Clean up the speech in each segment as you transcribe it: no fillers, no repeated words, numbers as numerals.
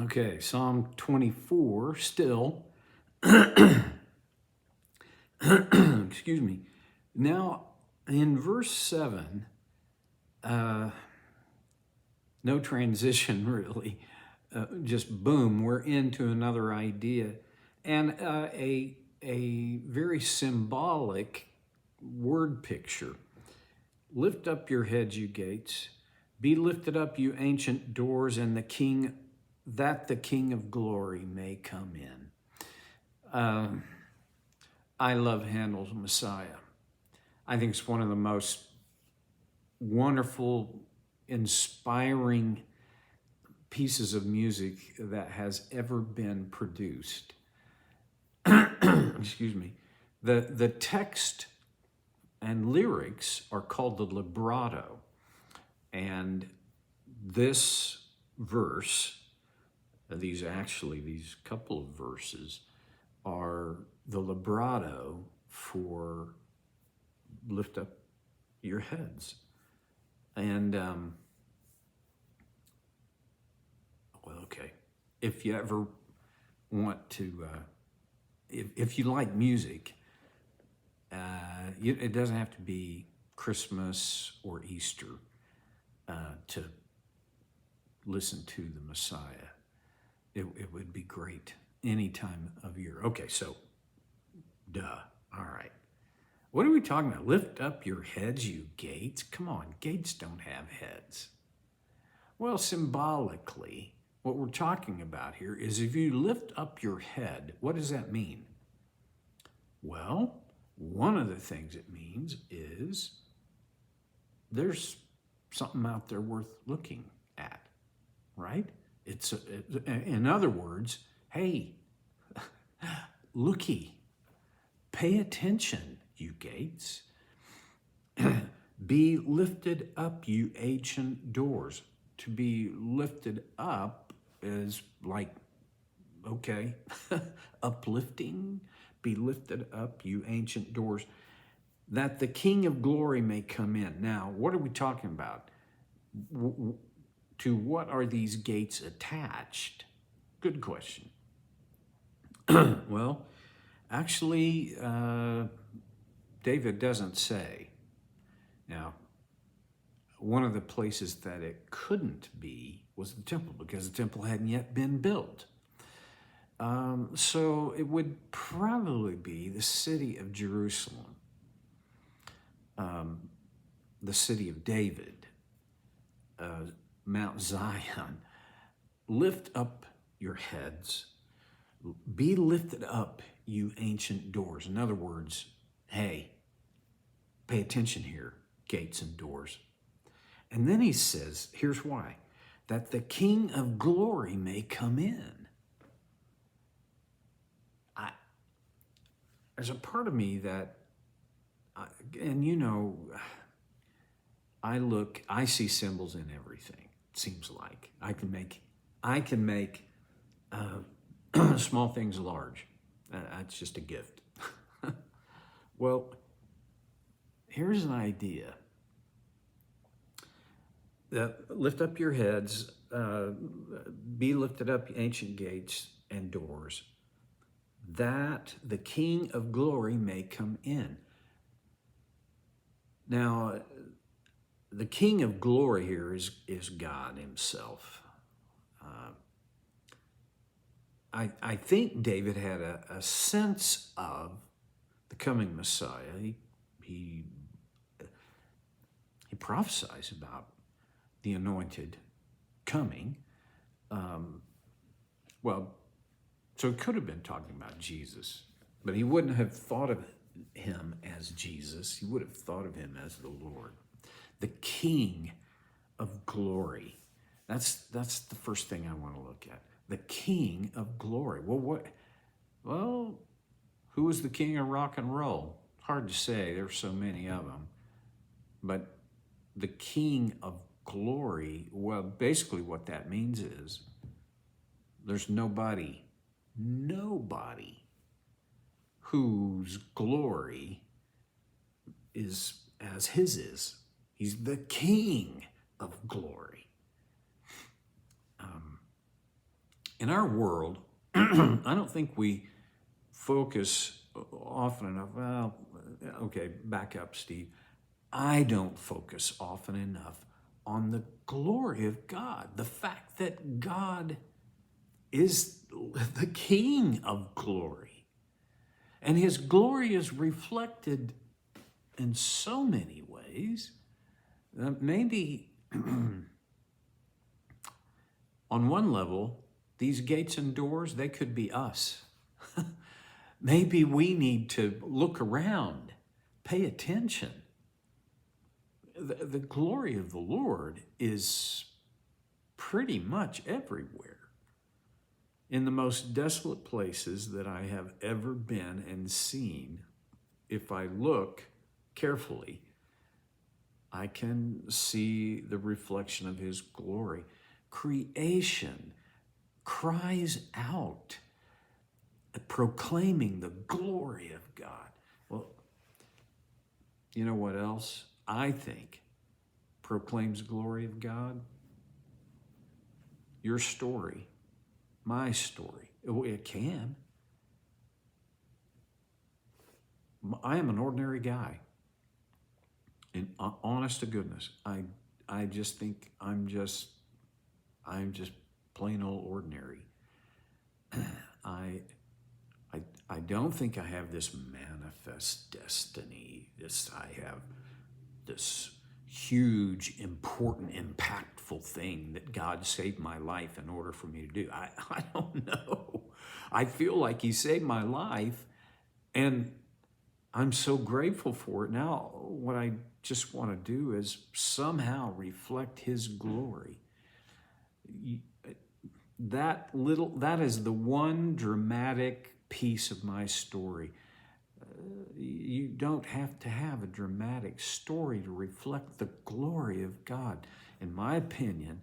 Okay, Psalm 24 still. Excuse me. Now, in verse 7, no transition really, just boom, we're into another idea. And a very symbolic word picture. Lift up your heads, you gates. Be lifted up, you ancient doors, and that the King of glory may come in. I love Handel's Messiah. I think it's one of the most wonderful, inspiring pieces of music that has ever been produced. Excuse me. The text and lyrics are called the libretto. And this verse, these couple of verses, are the libretto for Lift Up Your Heads. And, okay, if you ever want to, if you like music, it doesn't have to be Christmas or Easter to listen to the Messiah. It would be great any time of year. Okay, so, all right. What are we talking about? Lift up your heads, you gates. Come on, gates don't have heads. Well, symbolically, what we're talking about here is if you lift up your head, what does that mean? Well, one of the things it means is there's something out there worth looking at, right? In other words, hey, looky, pay attention, you gates. Be lifted up, you ancient doors. To be lifted up is like, okay, uplifting. Be lifted up, you ancient doors, that the King of glory may come in. Now, what are we talking about? To what are these gates attached? Good question. Well, actually, David doesn't say. Now, one of the places that it couldn't be was the temple, because the temple hadn't yet been built. So it would probably be the city of Jerusalem, the city of David, Mount Zion. Lift up your heads. Be lifted up, you ancient doors. In other words, hey, pay attention here, gates and doors. And then he says, here's why, that the King of glory may come in. There's a part of me that, and you know, I see symbols in everything, it seems like. I can make small things large. That's just a gift. Well, here's an idea. Lift up your heads, be lifted up, ancient gates and doors, that the King of glory may come in. Now, the King of glory here is God himself. I think David had a sense of the coming Messiah. He prophesies about the anointed coming. So it could have been talking about Jesus, but he wouldn't have thought of him as Jesus. He would have thought of him as the Lord, the King of glory. That's the first thing I want to look at. The King of glory. Well, who was the king of rock and roll? Hard to say. There's so many of them. But the King of glory, well, basically what that means is there's nobody whose glory is as his is. He's the King of glory. In our world, I don't think we focus often enough. Well, okay, back up, Steve. I don't focus often enough on the glory of God, the fact that God is the King of glory. And his glory is reflected in so many ways. Maybe on one level, these gates and doors, they could be us. Maybe we need to look around, pay attention. The glory of the Lord is pretty much everywhere. In the most desolate places that I have ever been and seen, if I look carefully, I can see the reflection of his glory. Creation cries out, proclaiming the glory of God. Well, you know what else I think proclaims glory of God? Your story, my story. It can. I am an ordinary guy. And honest to goodness, I just think I'm just plain old ordinary. I don't think I have this manifest destiny. I have this huge, important, impactful thing that God saved my life in order for me to do. I don't know. I feel like he saved my life, and I'm so grateful for it. Now, what I just want to do is somehow reflect his glory. That is the one dramatic piece of my story. You don't have to have a dramatic story to reflect the glory of God. In my opinion,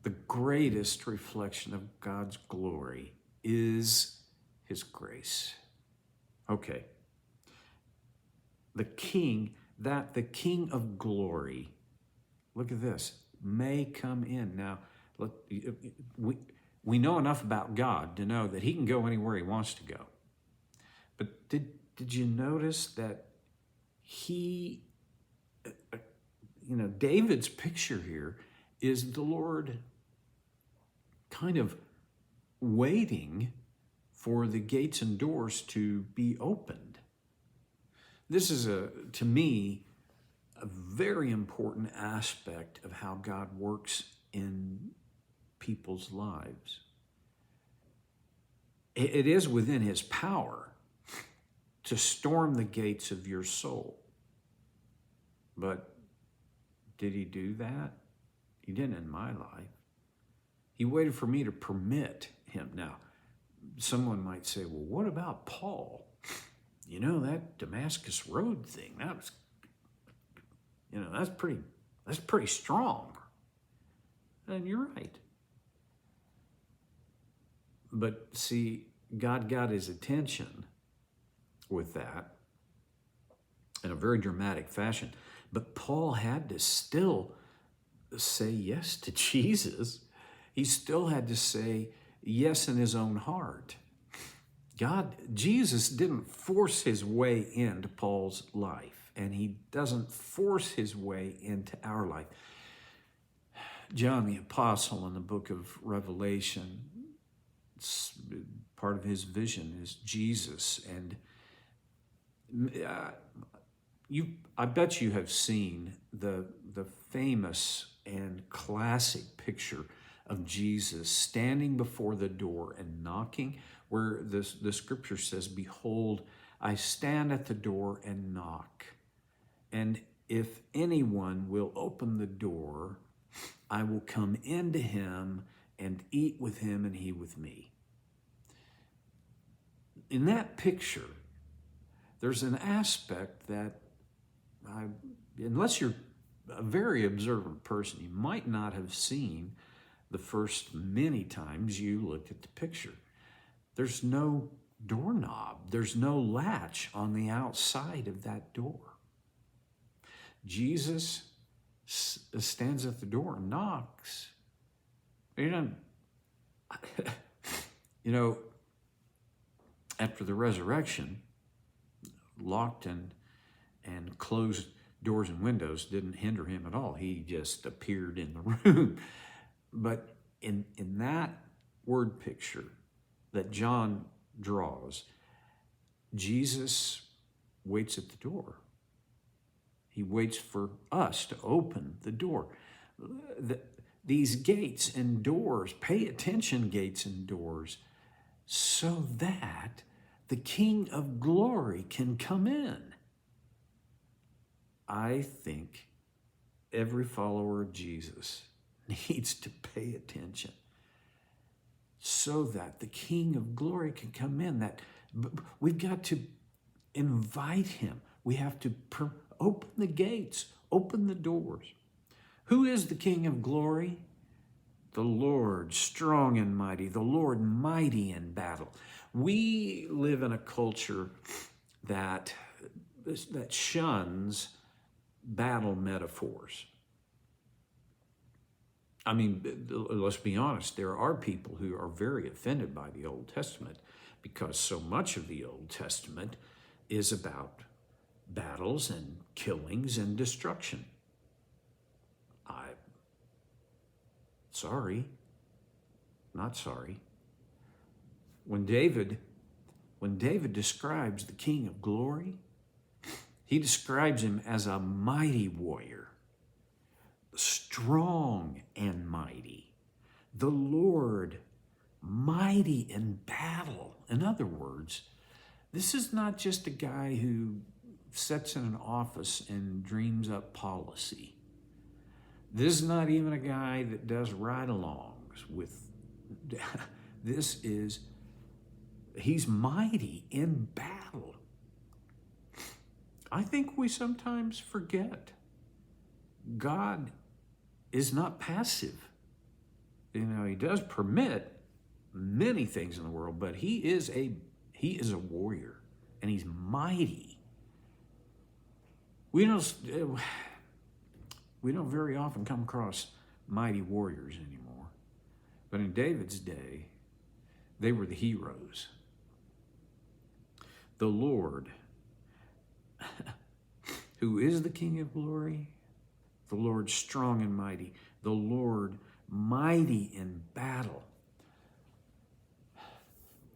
the greatest reflection of God's glory is his grace. Okay. The King of glory, look at this, may come in. Now, look, we know enough about God to know that he can go anywhere he wants to go. But did you notice that David's picture here is the Lord kind of waiting for the gates and doors to be opened. This is, to me, a very important aspect of how God works in people's lives. It is within his power to storm the gates of your soul. But did he do that? He didn't in my life. He waited for me to permit him. Now, someone might say, well, what about Paul? You know, that Damascus Road thing, that's pretty strong. And you're right. But see, God got his attention with that in a very dramatic fashion. But Paul had to still say yes to Jesus. He still had to say yes in his own heart. Jesus didn't force his way into Paul's life, and he doesn't force his way into our life. John the Apostle in the book of Revelation, part of his vision is Jesus, and I bet you have seen the famous and classic picture of Jesus standing before the door and knocking, where the scripture says, behold, I stand at the door and knock. And if anyone will open the door, I will come into him and eat with him and he with me. In that picture, there's an aspect that, unless you're a very observant person, you might not have seen the first many times you looked at the picture. There's no doorknob. There's no latch on the outside of that door. Jesus stands at the door and knocks. He doesn't You know, after the resurrection, locked and closed doors and windows didn't hinder him at all. He just appeared in the room. But in that word picture that John draws, Jesus waits at the door. He waits for us to open the door. These gates and doors, pay attention, gates and doors, so that the King of Glory can come in. I think every follower of Jesus needs to pay attention so that the King of Glory can come in. That we've got to invite him. We have to open the gates, open the doors. Who is the King of Glory? The Lord, strong and mighty, the Lord mighty in battle. We live in a culture that shuns battle metaphors. I mean, let's be honest, there are people who are very offended by the Old Testament because so much of the Old Testament is about battles and killings and destruction. Not sorry. When David describes the King of Glory, he describes him as a mighty warrior, strong and mighty, the Lord mighty in battle. In other words, this is not just a guy who sits in an office and dreams up policy. This is not even a guy that does ride-alongs with. He's mighty in battle. I think we sometimes forget God is not passive. You know, he does permit many things in the world, but he is a warrior, and he's mighty. We don't very often come across mighty warriors anymore. But in David's day, they were the heroes. The Lord, who is the King of Glory, the Lord strong and mighty, the Lord mighty in battle.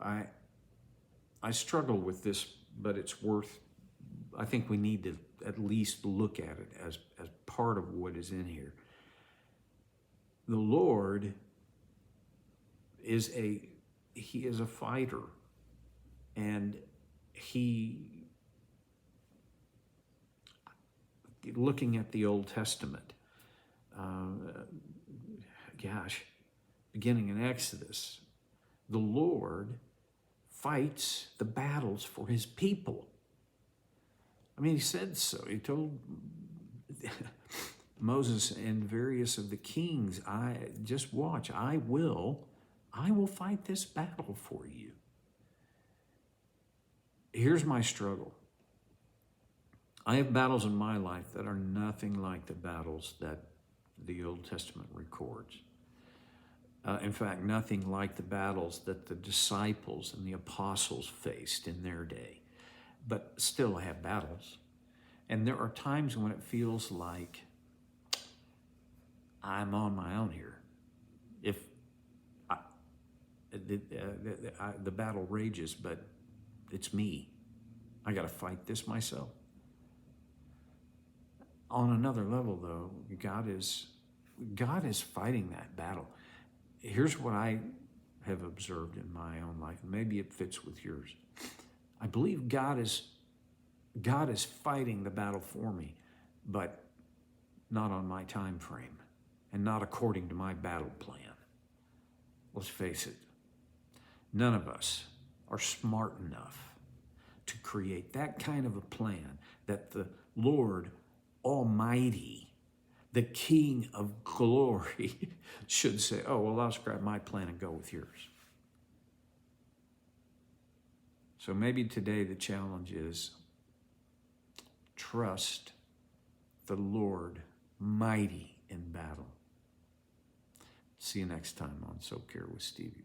I struggle with this, but it's worth, I think we need to at least look at it as part of what is in here. The Lord is a fighter, and looking at the Old Testament, beginning in Exodus, the Lord fights the battles for his people. I mean, he said so. He told Moses and various of the kings, just watch, I will fight this battle for you. Here's my struggle. I have battles in my life that are nothing like the battles that the Old Testament records. In fact, nothing like the battles that the disciples and the apostles faced in their day. But still, I have battles. And there are times when it feels like I'm on my own here. If the battle rages, but it's me. I got to fight this myself. On another level, though, God is fighting that battle. Here's what I have observed in my own life. Maybe it fits with yours. I believe God is fighting the battle for me, but not on my time frame and not according to my battle plan. Let's face it, none of us are smart enough to create that kind of a plan that the Lord Almighty, the King of Glory, should say, oh, well, I'll scrap my plan and go with yours. So maybe today the challenge is trust the Lord mighty in battle. See you next time on Soap Care with Stevie.